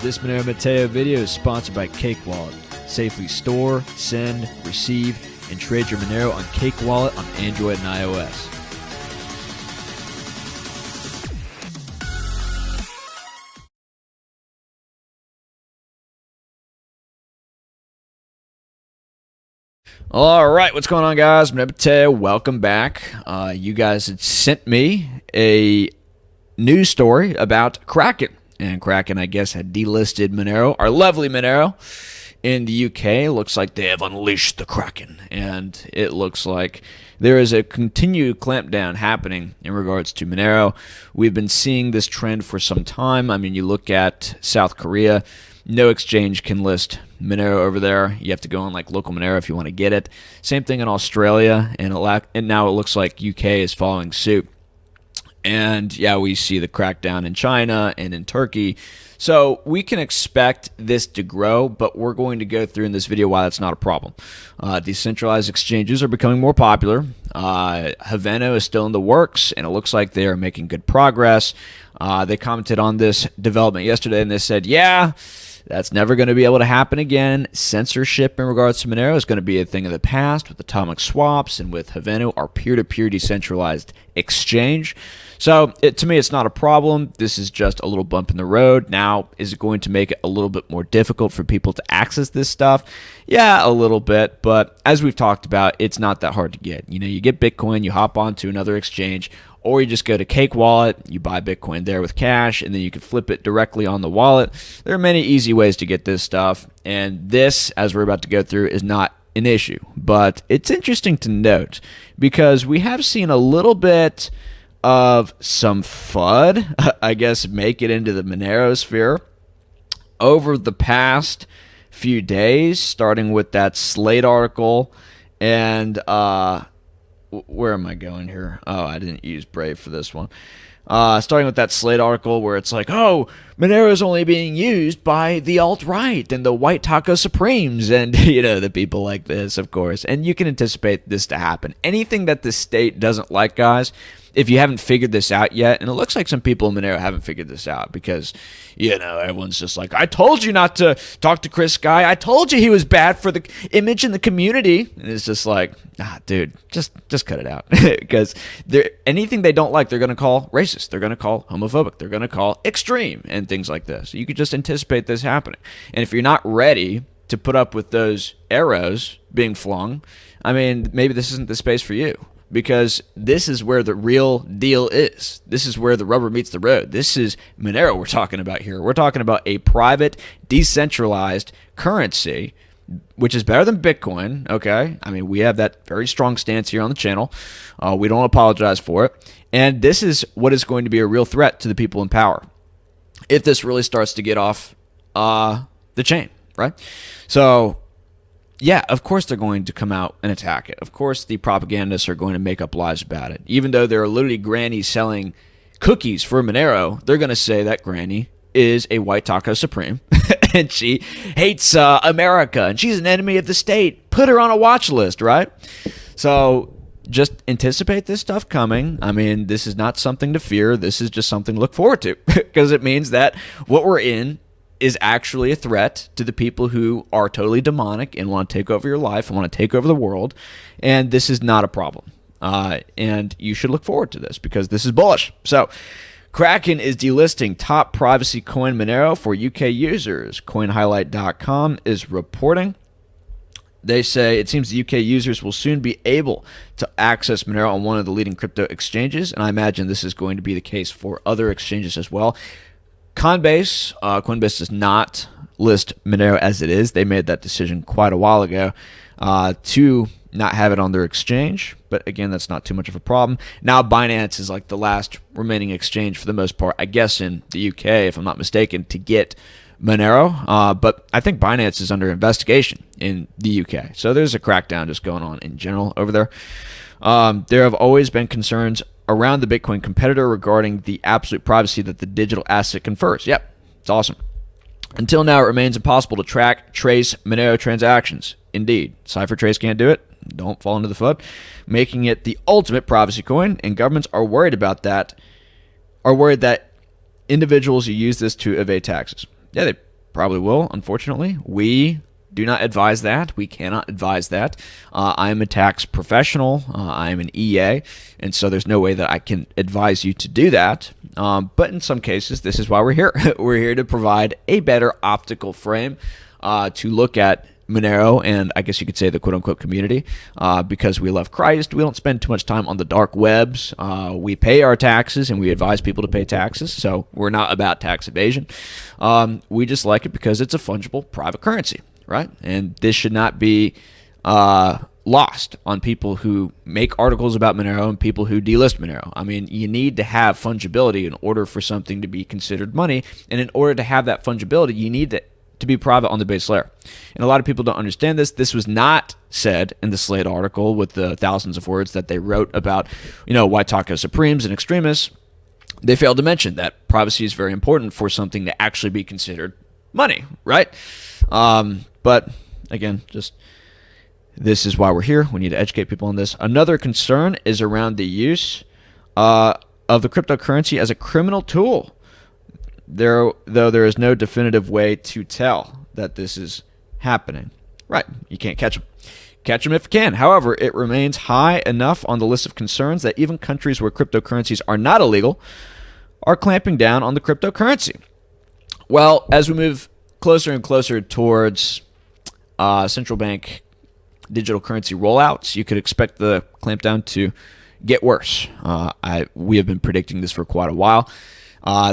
This Monero Matteo video is sponsored by Cake Wallet. Safely store, send, receive, and trade your Monero on Cake Wallet on Android and iOS. All right, what's going on, guys? Monero Matteo, welcome back. You guys had sent me a news story about Kraken. And Kraken, I guess, had delisted Monero, our lovely Monero, in the UK. Looks like they have unleashed the Kraken. And it looks like there is a continued clampdown happening in regards to Monero. We've been seeing this trend for some time. I mean, you look at South Korea, no exchange can list Monero over there. You have to go on like local Monero if you want to get it. Same thing in Australia, and now it looks like UK is following suit. And yeah, we see the crackdown in China and in Turkey. So we can expect this to grow, but we're going to go through in this video why that's not a problem. Decentralized exchanges are becoming more popular. Haveno is still in the works, and it looks like they are making good progress. They commented on this development yesterday, and they said, yeah, that's never going to be able to happen again. Censorship in regards to Monero is going to be a thing of the past with atomic swaps and with Haveno, our peer-to-peer decentralized exchange. So to me, it's not a problem. This is just a little bump in the road. Now, is it going to make it a little bit more difficult for people to access this stuff? Yeah, a little bit. But as we've talked about, it's not that hard to get. You know, you get Bitcoin, you hop onto another exchange, or you just go to Cake Wallet, you buy Bitcoin there with cash, and then you can flip it directly on the wallet. There are many easy ways to get this stuff, and this, as we're about to go through, is not an issue. But it's interesting to note because we have seen a little bit of some FUD, I guess, make it into the Monero sphere over the past few days, starting with that Slate article and where am I going here? Oh, I didn't use Brave for this one. Starting with that Slate article where it's like, oh, Monero is only being used by the alt-right and the white taco supremes and, you know, the people like this, of course. And you can anticipate this to happen. Anything that the state doesn't like, guys, if you haven't figured this out yet, and it looks like some people in Monero haven't figured this out because, you know, everyone's just like, I told you not to talk to Chris Guy. I told you he was bad for the image in the community. And it's just like, dude, just cut it out. Because anything they don't like, they're going to call racist. They're going to call homophobic. They're going to call extreme and things like this. You could just anticipate this happening. And if you're not ready to put up with those arrows being flung, I mean, maybe this isn't the space for you. Because this is where the real deal is. This is where the rubber meets the road. This is Monero we're talking about here. We're talking about a private, decentralized currency, which is better than Bitcoin, okay? I mean, we have that very strong stance here on the channel. We don't apologize for it. And this is what is going to be a real threat to the people in power if this really starts to get off the chain, right? So yeah, of course they're going to come out and attack it. Of course the propagandists are going to make up lies about it. Even though there are literally grannies selling cookies for Monero, they're going to say that granny is a white taco supreme and she hates America and she's an enemy of the state. Put her on a watch list, right? So just anticipate this stuff coming. I mean, this is not something to fear. This is just something to look forward to because it means that what we're in is actually a threat to the people who are totally demonic and want to take over your life and want to take over the world. And this is not a problem. And you should look forward to this because this is bullish. So Kraken is delisting top privacy coin Monero for UK users. CoinHighlight.com is reporting. They say it seems the UK users will soon be able to access Monero on one of the leading crypto exchanges. And I imagine this is going to be the case for other exchanges as well. Coinbase does not list Monero as it is. They made that decision quite a while ago to not have it on their exchange. But again, that's not too much of a problem. Now Binance is like the last remaining exchange for the most part, I guess in the UK, if I'm not mistaken, to get Monero. But I think Binance is under investigation in the UK. So there's a crackdown just going on in general over there. There have always been concerns around the Bitcoin competitor regarding the absolute privacy that the digital asset confers. Yep, it's awesome. Until now, it remains impossible to trace Monero transactions. Indeed, CipherTrace can't do it. Don't fall into the FUD. Making it the ultimate privacy coin, and governments are worried about that, are worried that individuals who use this to evade taxes. Yeah, they probably will, unfortunately. We do not advise that. We cannot advise that. I am a tax professional. I am an EA, and so there's no way that I can advise you to do that. But in some cases, this is why we're here. We're here to provide a better optical frame to look at Monero and I guess you could say the quote-unquote community, because we love Christ. We don't spend too much time on the dark webs. We pay our taxes and we advise people to pay taxes, so we're not about tax evasion. We just like it because it's a fungible private currency, right? And this should not be lost on people who make articles about Monero and people who delist Monero. I mean, you need to have fungibility in order for something to be considered money, and in order to have that fungibility, you need to be private on the base layer. And a lot of people don't understand this. This was not said in the Slate article with the thousands of words that they wrote about, why taco supremes and extremists. They failed to mention that privacy is very important for something to actually be considered money, right? But again, this is why we're here. We need to educate people on this. Another concern is around the use of the cryptocurrency as a criminal tool. Though there is no definitive way to tell that this is happening. Right, you can't catch them. Catch them if you can. However, it remains high enough on the list of concerns that even countries where cryptocurrencies are not illegal are clamping down on the cryptocurrency. Well, as we move closer and closer towards central bank digital currency rollouts, you could expect the clampdown to get worse. We have been predicting this for quite a while.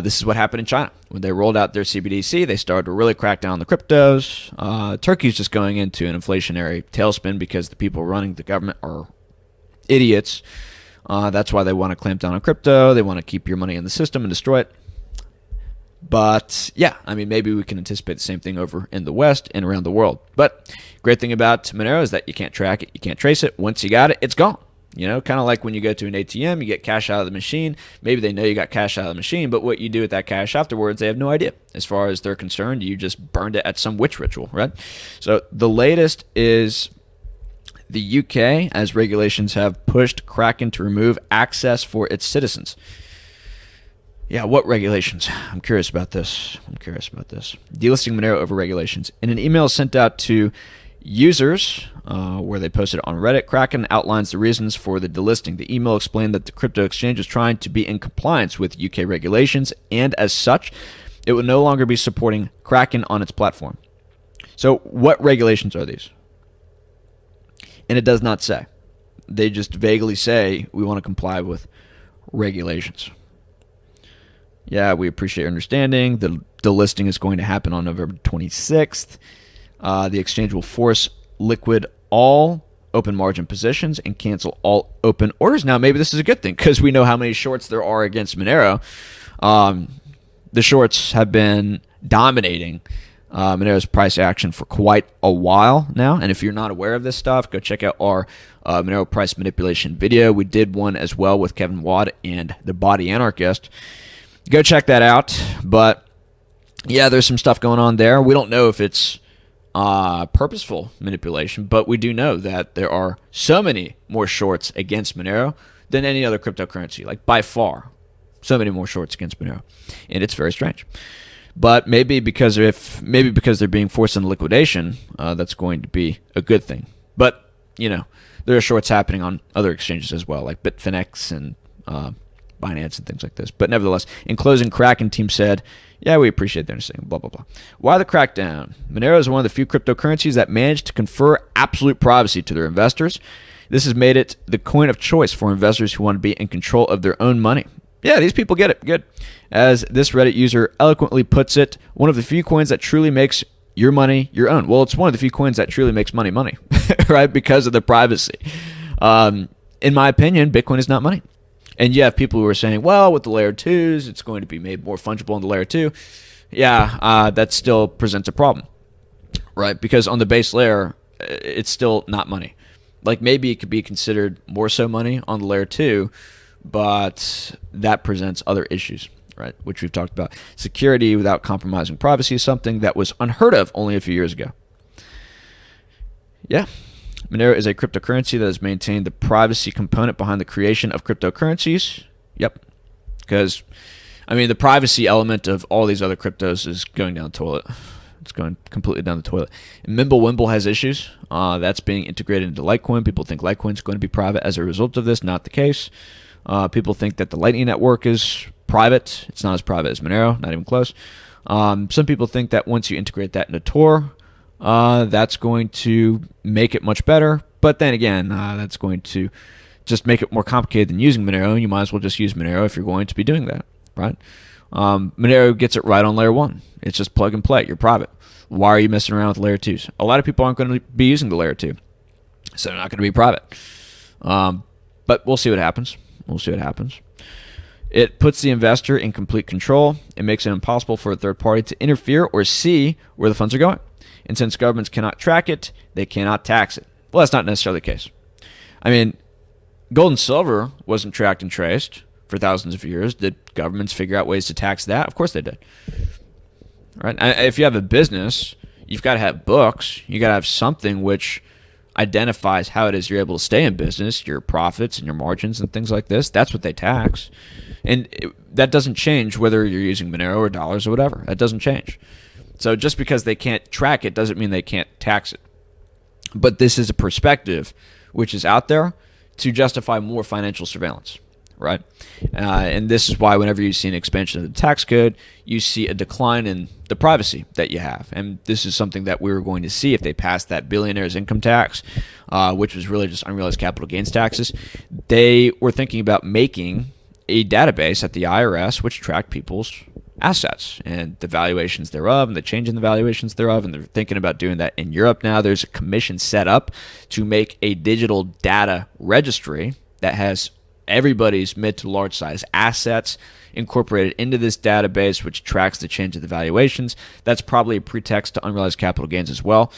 This is what happened in China. When they rolled out their CBDC, they started to really crack down on the cryptos. Turkey's just going into an inflationary tailspin because the people running the government are idiots. That's why they want to clamp down on crypto. They want to keep your money in the system and destroy it. But yeah, I mean, maybe we can anticipate the same thing over in the West and around the world. But great thing about Monero is that you can't track it. You can't trace it. Once you got it, it's gone. Kind of like when you go to an ATM, you get cash out of the machine. Maybe they know you got cash out of the machine, but what you do with that cash afterwards, they have no idea. As far as they're concerned, you just burned it at some witch ritual, right? So the latest is the UK, as regulations have pushed Kraken to remove access for its citizens. Yeah, what regulations? I'm curious about this. Delisting Monero over regulations. In an email sent out to users, where they posted it on Reddit, Kraken outlines the reasons for the delisting. The email explained that the crypto exchange was trying to be in compliance with UK regulations, and as such, it would no longer be supporting Kraken on its platform. So what regulations are these? And it does not say. They just vaguely say, we want to comply with regulations. Yeah, we appreciate your understanding. The delisting is going to happen on November 26th. The exchange will force liquid all open margin positions and cancel all open orders. Now, maybe this is a good thing because we know how many shorts there are against Monero. The shorts have been dominating Monero's price action for quite a while now. And if you're not aware of this stuff, go check out our Monero price manipulation video. We did one as well with Kevin Watt and the Body Anarchist. Go check that out. But yeah, there's some stuff going on there. We don't know if it's purposeful manipulation, but we do know that there are so many more shorts against Monero than any other cryptocurrency, like by far, so many more shorts against Monero, and it's very strange. But maybe because they're being forced into liquidation, that's going to be a good thing. But there are shorts happening on other exchanges as well, like Bitfinex and Binance and things like this. But nevertheless, in closing, Kraken team said, yeah, we appreciate their understanding, blah, blah, blah. Why the crackdown? Monero is one of the few cryptocurrencies that managed to confer absolute privacy to their investors. This has made it the coin of choice for investors who want to be in control of their own money. Yeah, these people get it. Good. As this Reddit user eloquently puts it, one of the few coins that truly makes your money your own. Well, it's one of the few coins that truly makes money, right? Because of the privacy. In my opinion, Bitcoin is not money. And you have people who are saying, well, with the layer 2s, it's going to be made more fungible on the layer 2. Yeah, that still presents a problem, right? Because on the base layer, it's still not money. Like maybe it could be considered more so money on the layer 2, but that presents other issues, right? Which we've talked about. Security without compromising privacy is something that was unheard of only a few years ago. Yeah. Monero is a cryptocurrency that has maintained the privacy component behind the creation of cryptocurrencies. Yep. Because, the privacy element of all these other cryptos is going down the toilet. It's going completely down the toilet. And Mimblewimble has issues. That's being integrated into Litecoin. People think Litecoin is going to be private as a result of this. Not the case. People think that the Lightning Network is private. It's not as private as Monero, not even close. Some people think that once you integrate that into Tor, that's going to make it much better. But then again, that's going to just make it more complicated than using Monero. You might as well just use Monero if you're going to be doing that, right? Monero gets it right on layer 1. It's just plug and play. You're private. Why are you messing around with layer 2s? A lot of people aren't going to be using the layer 2, so they're not going to be private. But we'll see what happens. We'll see what happens. It puts the investor in complete control. It makes it impossible for a third party to interfere or see where the funds are going. And since governments cannot track it, they cannot tax it. Well, that's not necessarily the case. I mean, gold and silver wasn't tracked and traced for thousands of years. Did governments figure out ways to tax that? Of course they did. Right? If you have a business, you've got to have books. You got to have something which identifies how it is you're able to stay in business, your profits and your margins and things like this. That's what they tax. And that doesn't change whether you're using Monero or dollars or whatever. That doesn't change. So just because they can't track it doesn't mean they can't tax it. But this is a perspective which is out there to justify more financial surveillance, right? And this is why whenever you see an expansion of the tax code, you see a decline in the privacy that you have. And this is something that we were going to see if they passed that billionaire's income tax, which was really just unrealized capital gains taxes. They were thinking about making a database at the IRS which tracked people's assets and the valuations thereof and the change in the valuations thereof, and they're thinking about doing that in Europe now. There's a commission set up to make a digital data registry that has everybody's mid to large size assets incorporated into this database, which tracks the change of the valuations. That's probably a pretext to unrealized capital gains as well,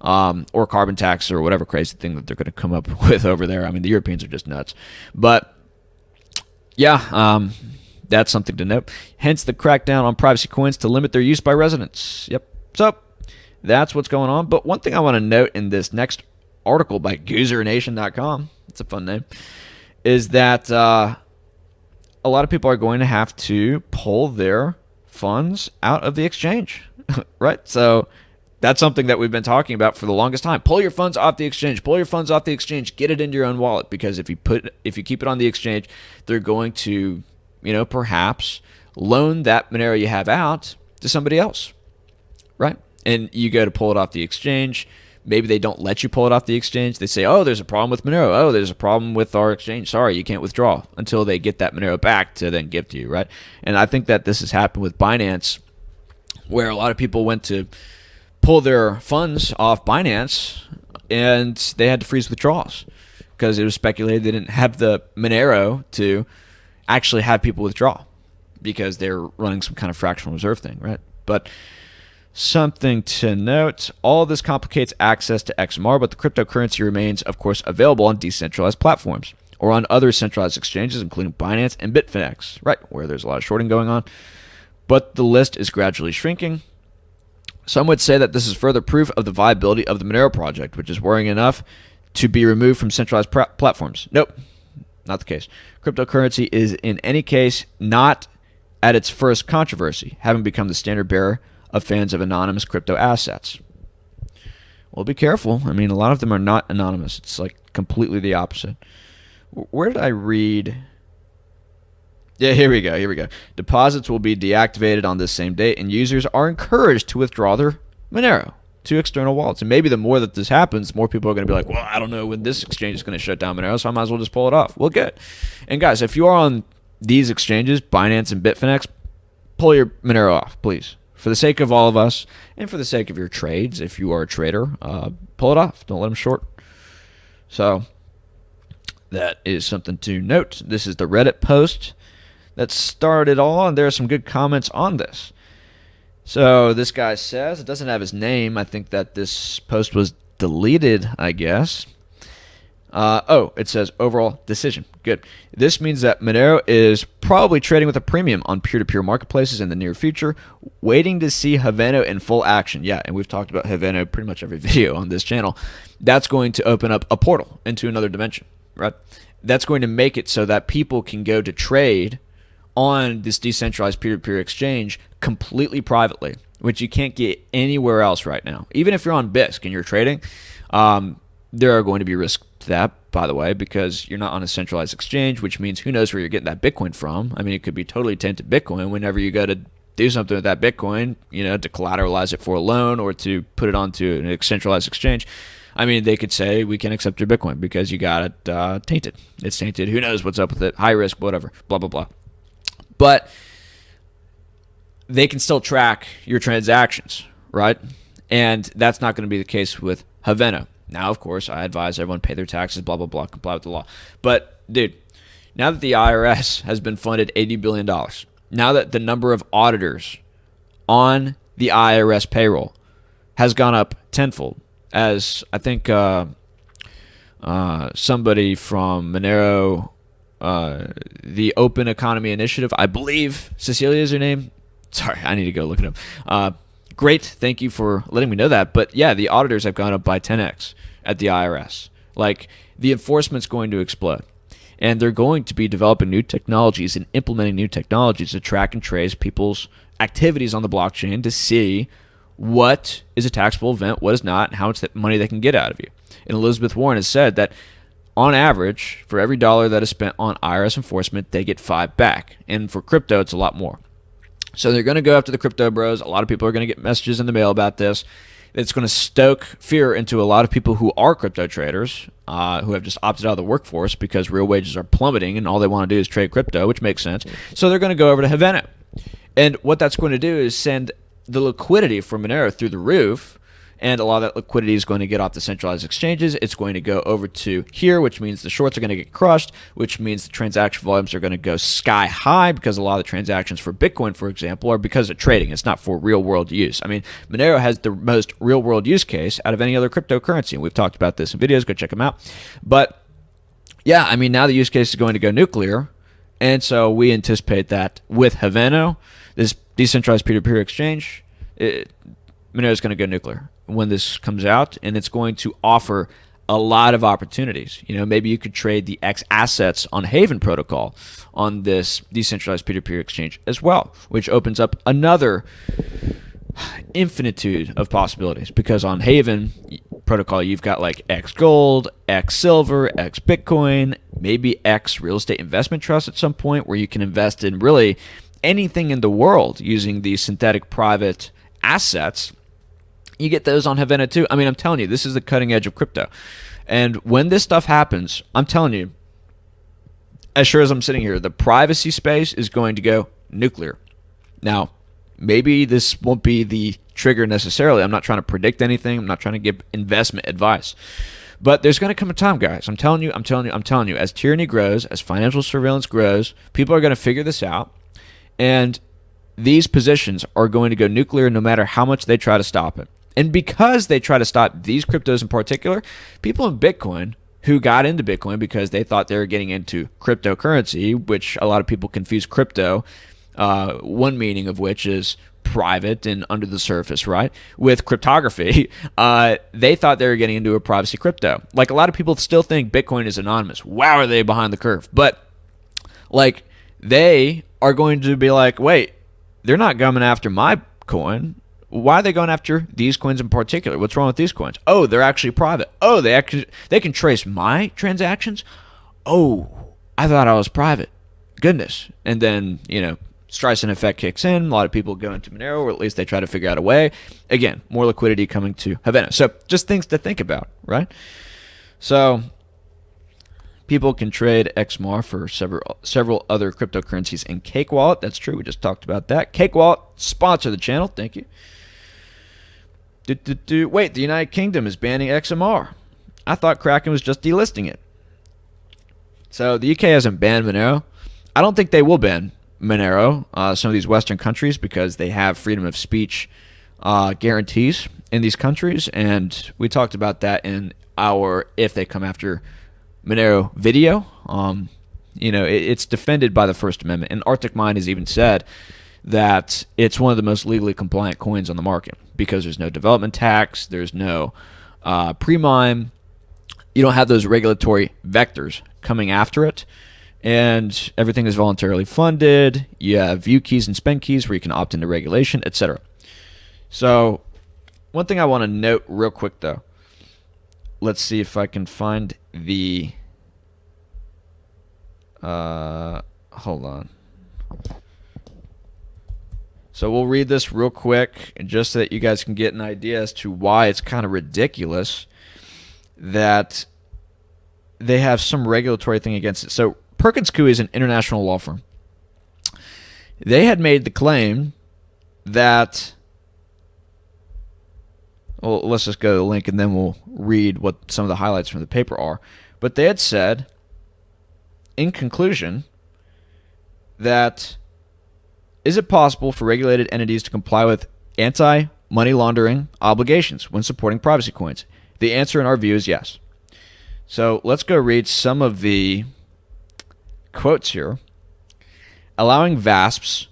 or carbon tax or whatever crazy thing that they're going to come up with over there. I mean, the Europeans are just nuts. But yeah, that's something to note. Hence the crackdown on privacy coins to limit their use by residents. Yep. So that's what's going on. But one thing I want to note in this next article by GoozerNation.com, it's a fun name, is that a lot of people are going to have to pull their funds out of the exchange, right? So that's something that we've been talking about for the longest time. Pull your funds off the exchange. Pull your funds off the exchange. Get it into your own wallet, because if you keep it on the exchange, they're going to, perhaps loan that Monero you have out to somebody else, right? And you go to pull it off the exchange. Maybe they don't let you pull it off the exchange. They say, oh, there's a problem with Monero. Oh, there's a problem with our exchange. Sorry, you can't withdraw, until they get that Monero back to then give to you, right? And I think that this has happened with Binance, where a lot of people went to pull their funds off Binance and they had to freeze withdrawals because it was speculated they didn't have the Monero to actually have people withdraw because they're running some kind of fractional reserve thing, right? But something to note, all of this complicates access to XMR, but the cryptocurrency remains, of course, available on decentralized platforms or on other centralized exchanges, including Binance and Bitfinex, right, where there's a lot of shorting going on. But the list is gradually shrinking. Some would say that this is further proof of the viability of the Monero project, which is worrying enough to be removed from centralized platforms. Nope, not the case. Cryptocurrency is, in any case, not at its first controversy, having become the standard bearer of fans of anonymous crypto assets. Well, be careful. I mean, a lot of them are not anonymous. It's like completely the opposite. Where did I read? Yeah, here we go. Deposits will be deactivated on this same date, and users are encouraged to withdraw their Monero to external wallets. And maybe the more that this happens, the more people are going to be like, well, I don't know when this exchange is going to shut down Monero, so I might as well just pull it off. Well, good. And guys, if you are on these exchanges, Binance and Bitfinex, pull your Monero off, please. For the sake of all of us, and for the sake of your trades, if you are a trader, pull it off. Don't let them short. So that is something to note. This is the Reddit post that started all, and there are some good comments on this. So this guy says, it doesn't have his name. I think that this post was deleted, I guess. It says overall decision. Good. This means that Monero is probably trading with a premium on peer-to-peer marketplaces in the near future, waiting to see Haveno in full action. Yeah, and we've talked about Haveno pretty much every video on this channel. That's going to open up a portal into another dimension, right? That's going to make it so that people can go to trade on this decentralized peer-to-peer exchange completely privately. which you can't get anywhere else right now. Even if you're on BISC and you're trading, there are going to be risks to that, by the way, because you're not on a centralized exchange, which means who knows where you're getting that Bitcoin from. I mean, it could be totally tainted Bitcoin whenever you go to do something with that Bitcoin, to collateralize it for a loan or to put it onto an centralized exchange. I mean, they could say, we can't accept your Bitcoin because you got it tainted. It's tainted. Who knows what's up with it? High risk, whatever, blah, blah, blah. But they can still track your transactions, right? And that's not going to be the case with Haveno. Now, of course, I advise everyone pay their taxes, blah, blah, blah, comply with the law. But, dude, now that the IRS has been funded $80 billion, now that the number of auditors on the IRS payroll has gone up tenfold, as I think somebody from Monero, the Open Economy Initiative, I believe Cecilia is her name. Sorry, I need to go look it up. Great, thank you for letting me know that. But yeah, the auditors have gone up by 10x at the IRS. Like, the enforcement's going to explode. And they're going to be developing new technologies and implementing new technologies to track and trace people's activities on the blockchain to see what is a taxable event, what is not, and how much money they can get out of you. And Elizabeth Warren has said that on average, for every dollar that is spent on IRS enforcement, they get 5 back. And for crypto, it's a lot more. So they're going to go after the crypto bros. A lot of people are going to get messages in the mail about this. It's going to stoke fear into a lot of people who are crypto traders, who have just opted out of the workforce because real wages are plummeting and all they want to do is trade crypto, which makes sense. So they're going to go over to Haveno. And what that's going to do is send the liquidity for Monero through the roof, and a lot of that liquidity is going to get off the centralized exchanges. It's going to go over to here, which means the shorts are going to get crushed, which means the transaction volumes are going to go sky high because a lot of the transactions for Bitcoin, for example, are because of trading. It's not for real-world use. I mean, Monero has the most real-world use case out of any other cryptocurrency, and we've talked about this in videos. Go check them out. But, yeah, I mean, now the use case is going to go nuclear, and so we anticipate that with Haveno, this decentralized peer-to-peer exchange, Monero is going to go nuclear when this comes out, and it's going to offer a lot of opportunities. Maybe you could trade the X assets on Haveno protocol on this decentralized peer-to-peer exchange as well, which opens up another infinitude of possibilities, because on Haveno protocol, you've got like X gold, X silver, X Bitcoin, maybe X real estate investment trust at some point, where you can invest in really anything in the world using these synthetic private assets. You get those on Haveno too. I mean, I'm telling you, this is the cutting edge of crypto. And when this stuff happens, I'm telling you, as sure as I'm sitting here, the privacy space is going to go nuclear. Now, maybe this won't be the trigger necessarily. I'm not trying to predict anything. I'm not trying to give investment advice. But there's going to come a time, guys. I'm telling you, as tyranny grows, as financial surveillance grows, people are going to figure this out. And these positions are going to go nuclear no matter how much they try to stop it. And because they try to stop these cryptos in particular, people in Bitcoin who got into Bitcoin because they thought they were getting into cryptocurrency, which a lot of people confuse crypto, one meaning of which is private and under the surface, right? With cryptography, they thought they were getting into a privacy crypto. Like, a lot of people still think Bitcoin is anonymous. Wow, are they behind the curve? But, like, they are going to be like, wait, they're not coming after my coin. Why are they going after these coins in particular? What's wrong with these coins? Oh, they're actually private. Oh, they can trace my transactions. Oh, I thought I was private. Goodness. And then, Streisand effect kicks in. A lot of people go into Monero, or at least they try to figure out a way. Again, more liquidity coming to Haveno. So just things to think about, right? So people can trade XMAR for several other cryptocurrencies in Cake Wallet. That's true. We just talked about that. Cake Wallet, sponsor the channel. Thank you. Wait, the United Kingdom is banning XMR. I thought Kraken was just delisting it. So the UK hasn't banned Monero. I don't think they will ban Monero, some of these Western countries, because they have freedom of speech guarantees in these countries. And we talked about that in our If They Come After Monero video. It's defended by the First Amendment. And Arctic Mind has even said that it's one of the most legally compliant coins on the market because there's no development tax, there's no pre-mine, you don't have those regulatory vectors coming after it, and everything is voluntarily funded. You have view keys and spend keys where you can opt into regulation, etc. So one thing I want to note real quick, though. Let's see if I can find the... hold on. So we'll read this real quick, just so that you guys can get an idea as to why it's kind of ridiculous that they have some regulatory thing against it. So Perkins Coie is an international law firm. They had made the claim that... Well, let's just go to the link and then we'll read what some of the highlights from the paper are. But they had said, in conclusion, that is it possible for regulated entities to comply with anti-money laundering obligations when supporting privacy coins? The answer in our view is yes. So let's go read some of the quotes here. Allowing VASPs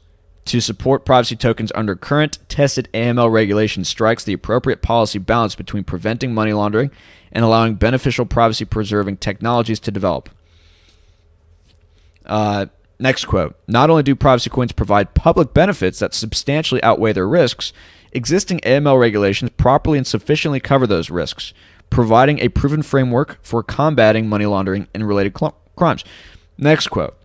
to support privacy tokens under current tested AML regulations strikes the appropriate policy balance between preventing money laundering and allowing beneficial privacy-preserving technologies to develop. Next quote. Not only do privacy coins provide public benefits that substantially outweigh their risks, existing AML regulations properly and sufficiently cover those risks, providing a proven framework for combating money laundering and related crimes. Next quote.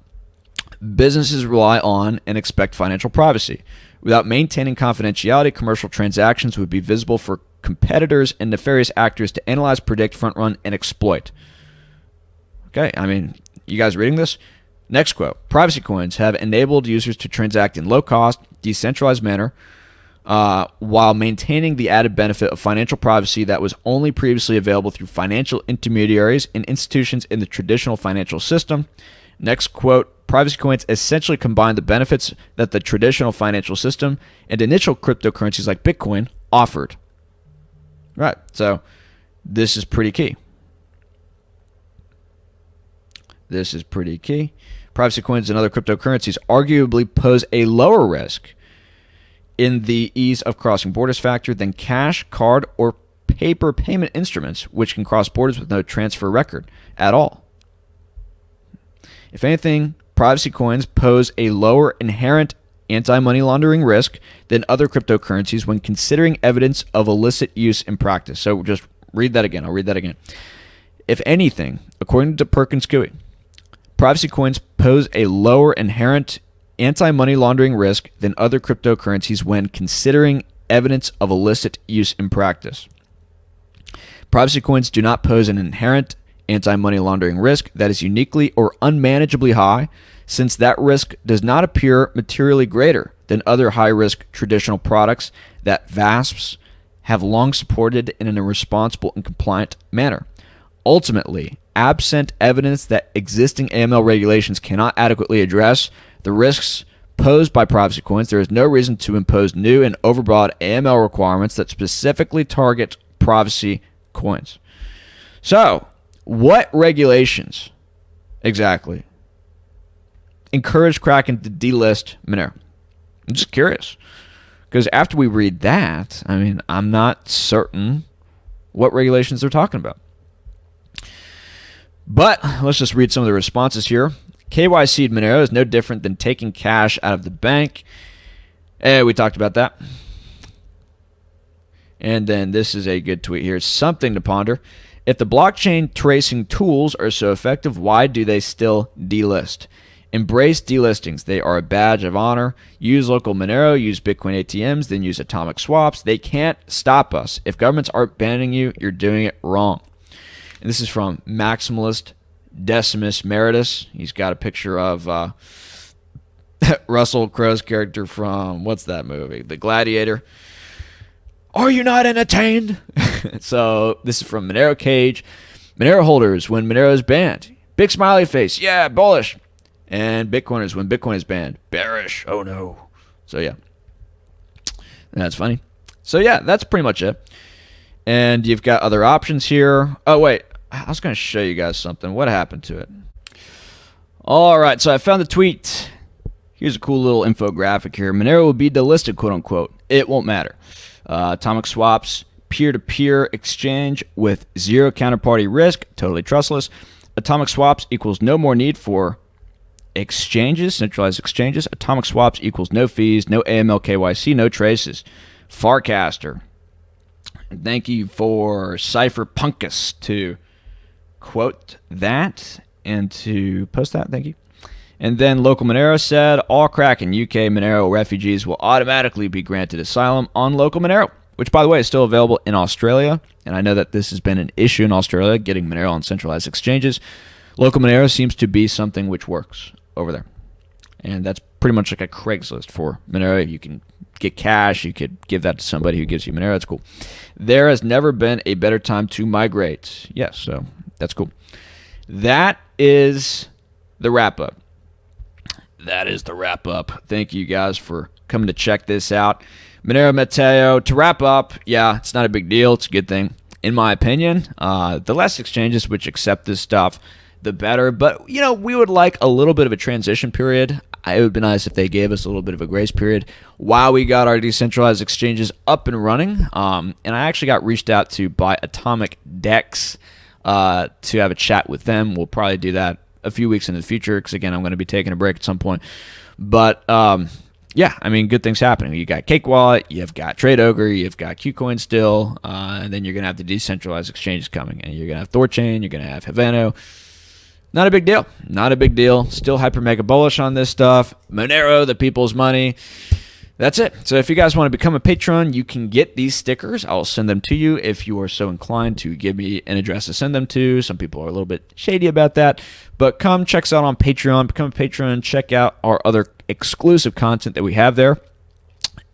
Businesses rely on and expect financial privacy. Without maintaining confidentiality, commercial transactions would be visible for competitors and nefarious actors to analyze, predict, front run, and exploit. Okay, I mean, you guys reading this? Next quote. Privacy coins have enabled users to transact in low-cost, decentralized manner while maintaining the added benefit of financial privacy that was only previously available through financial intermediaries and institutions in the traditional financial system. Next quote. Privacy coins essentially combine the benefits that the traditional financial system and initial cryptocurrencies like Bitcoin offered. Right, so this is pretty key. This is pretty key. Privacy coins and other cryptocurrencies arguably pose a lower risk in the ease of crossing borders factor than cash, card, or paper payment instruments, which can cross borders with no transfer record at all. If anything, privacy coins pose a lower inherent anti-money laundering risk than other cryptocurrencies when considering evidence of illicit use in practice. So just read that again. I'll read that again. If anything, according to Perkins Coie, privacy coins pose a lower inherent anti-money laundering risk than other cryptocurrencies when considering evidence of illicit use in practice. Privacy coins do not pose an inherent anti-money laundering risk that is uniquely or unmanageably high, since that risk does not appear materially greater than other high-risk traditional products that VASPs have long supported in a responsible and compliant manner. Ultimately, absent evidence that existing AML regulations cannot adequately address the risks posed by privacy coins, there is no reason to impose new and overbroad AML requirements that specifically target privacy coins. So, what regulations exactly encourage Kraken to delist Monero? I'm just curious, because after we read that, I mean, I'm not certain what regulations they're talking about. But let's just read some of the responses here. KYC in Monero is no different than taking cash out of the bank. Hey, we talked about that. And then this is a good tweet here. Something to ponder. If the blockchain tracing tools are so effective, why do they still delist? Embrace delistings. They are a badge of honor. Use local Monero, use Bitcoin ATMs, then use atomic swaps. They can't stop us. If governments aren't banning you, you're doing it wrong. And this is from Maximalist Decimus Meritus. He's got a picture of Russell Crowe's character from, what's that movie? The Gladiator. Are you not entertained? So this is from Monero Cage. Monero holders when Monero is banned. Big smiley face. Yeah, bullish. And Bitcoiners when Bitcoin is banned. Bearish. Oh no. So yeah. That's funny. So yeah, that's pretty much it. And you've got other options here. Oh wait, I was going to show you guys something. What happened to it? All right, so I found the tweet. Here's a cool little infographic here. Monero will be delisted, quote unquote. It won't matter. Atomic swaps, peer-to-peer exchange with zero counterparty risk, totally trustless. Atomic swaps equals no more need for exchanges, centralized exchanges. Atomic swaps equals no fees, no AML KYC, no traces. Farcaster. Thank you for Cypherpunkus to quote that and to post that. Thank you. And then Local Monero said, all Kraken UK Monero refugees will automatically be granted asylum on Local Monero, which, by the way, is still available in Australia. And I know that this has been an issue in Australia, getting Monero on centralized exchanges. Local Monero seems to be something which works over there. And that's pretty much like a Craigslist for Monero. You can get cash. You could give that to somebody who gives you Monero. That's cool. There has never been a better time to migrate. Yes, so that's cool. That is the wrap-up. That is the wrap-up. Thank you guys for coming to check this out. Monero Matteo, to wrap up, yeah, it's not a big deal. It's a good thing, in my opinion. The less exchanges which accept this stuff, the better. But, you know, we would like a little bit of a transition period. It would be nice if they gave us a little bit of a grace period while we got our decentralized exchanges up and running. And I actually got reached out to by Atomic Dex to have a chat with them. We'll probably do that a few weeks in the future because, again, I'm going to be taking a break at some point. But, yeah, I mean, good things happening. You got Cake Wallet, you've got Trade Ogre, you've got KuCoin still, and then you're going to have the decentralized exchanges coming. And you're going to have Thorchain, you're going to have Haveno. Not a big deal. Not a big deal. Still hyper mega bullish on this stuff. Monero, the people's money. That's it. So if you guys want to become a patron, you can get these stickers. I'll send them to you if you are so inclined to give me an address to send them to. Some people are a little bit shady about that. But come check us out on Patreon. Become a patron. Check out our other exclusive content that we have there.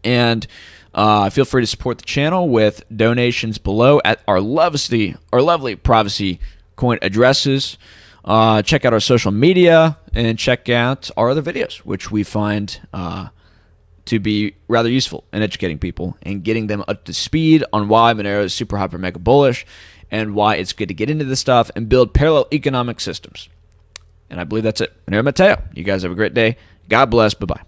And feel free to support the channel with donations below at our lovely privacy coin addresses. Check out our social media and check out our other videos, which we find to be rather useful in educating people and getting them up to speed on why Monero is super hyper mega bullish and why it's good to get into this stuff and build parallel economic systems. And I believe that's it. Monero Matteo. You guys have a great day. God bless. Bye-bye.